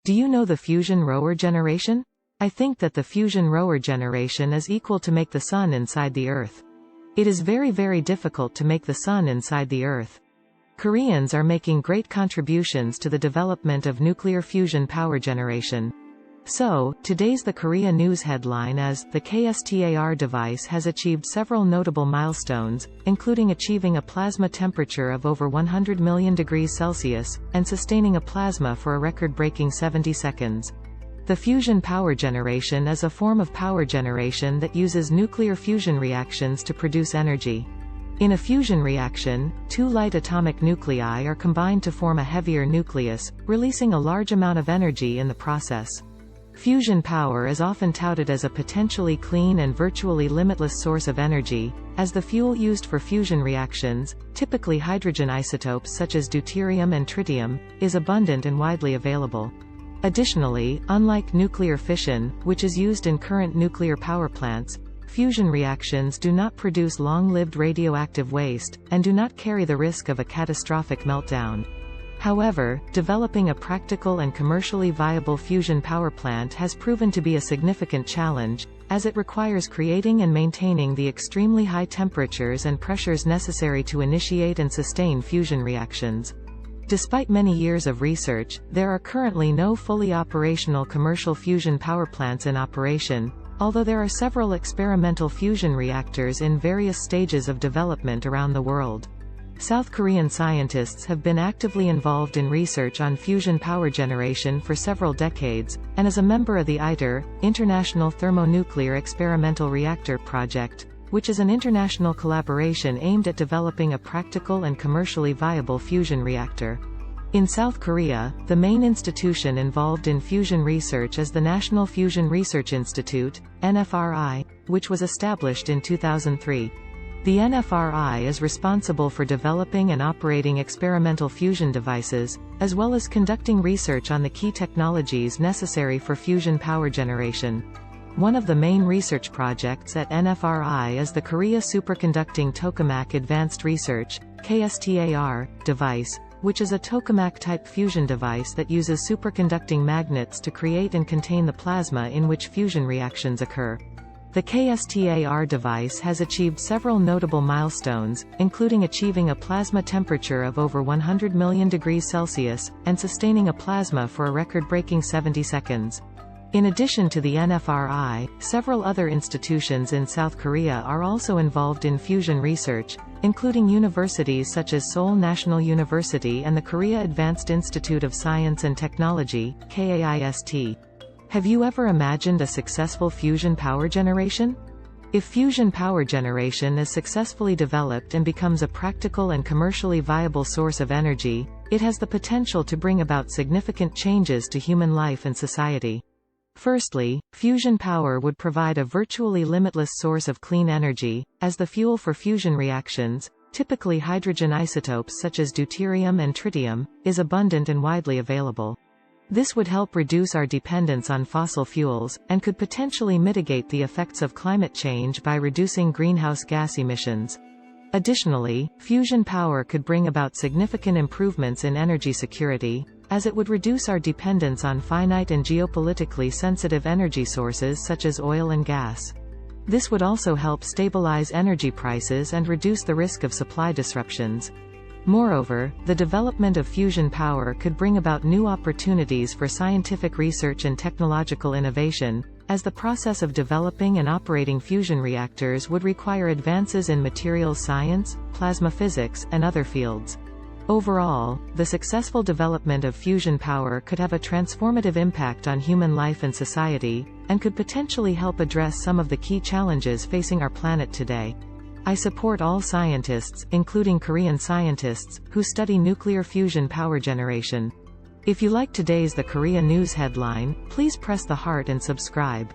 Do you know the fusion rower generation? I think that the fusion rower generation is equal to make the sun inside the earth. It is very difficult to make the sun inside the earth. Koreans are making great contributions to the development of nuclear fusion power generation. So, today's The Korea News headline is, the KSTAR device has achieved several notable milestones, including achieving a plasma temperature of over 100 million degrees Celsius, and sustaining a plasma for a record-breaking 70 seconds. The fusion power generation is a form of power generation that uses nuclear fusion reactions to produce energy. In a fusion reaction, two light atomic nuclei are combined to form a heavier nucleus, releasing a large amount of energy in the process. Fusion power is often touted as a potentially clean and virtually limitless source of energy, as the fuel used for fusion reactions, typically hydrogen isotopes such as deuterium and tritium, is abundant and widely available. Additionally, unlike nuclear fission, which is used in current nuclear power plants, fusion reactions do not produce long-lived radioactive waste, and do not carry the risk of a catastrophic meltdown. However, developing a practical and commercially viable fusion power plant has proven to be a significant challenge, as it requires creating and maintaining the extremely high temperatures and pressures necessary to initiate and sustain fusion reactions. Despite many years of research, there are currently no fully operational commercial fusion power plants in operation, although there are several experimental fusion reactors in various stages of development around the world. South Korean scientists have been actively involved in research on fusion power generation for several decades, and as a member of the ITER, International Thermonuclear Experimental Reactor Project, which is an international collaboration aimed at developing a practical and commercially viable fusion reactor. In South Korea, the main institution involved in fusion research is the National Fusion Research Institute, NFRI, which was established in 2003. The NFRI is responsible for developing and operating experimental fusion devices, as well as conducting research on the key technologies necessary for fusion power generation. One of the main research projects at NFRI is the Korea Superconducting Tokamak Advanced Research (KSTAR) device, which is a tokamak-type fusion device that uses superconducting magnets to create and contain the plasma in which fusion reactions occur. The KSTAR device has achieved several notable milestones, including achieving a plasma temperature of over 100 million degrees Celsius, and sustaining a plasma for a record-breaking 70 seconds. In addition to the NFRI, several other institutions in South Korea are also involved in fusion research, including universities such as Seoul National University and the Korea Advanced Institute of Science and Technology, KAIST. Have you ever imagined a successful fusion power generation? If fusion power generation is successfully developed and becomes a practical and commercially viable source of energy, it has the potential to bring about significant changes to human life and society. Firstly, fusion power would provide a virtually limitless source of clean energy, as the fuel for fusion reactions, typically hydrogen isotopes such as deuterium and tritium, is abundant and widely available. This would help reduce our dependence on fossil fuels, and could potentially mitigate the effects of climate change by reducing greenhouse gas emissions. Additionally, fusion power could bring about significant improvements in energy security, as it would reduce our dependence on finite and geopolitically sensitive energy sources such as oil and gas. This would also help stabilize energy prices and reduce the risk of supply disruptions. Moreover, the development of fusion power could bring about new opportunities for scientific research and technological innovation, as the process of developing and operating fusion reactors would require advances in materials science, plasma physics, and other fields. Overall, the successful development of fusion power could have a transformative impact on human life and society, and could potentially help address some of the key challenges facing our planet today. I support all scientists, including Korean scientists, who study nuclear fusion power generation. If you like today's The Korea News headline, please press the heart and subscribe.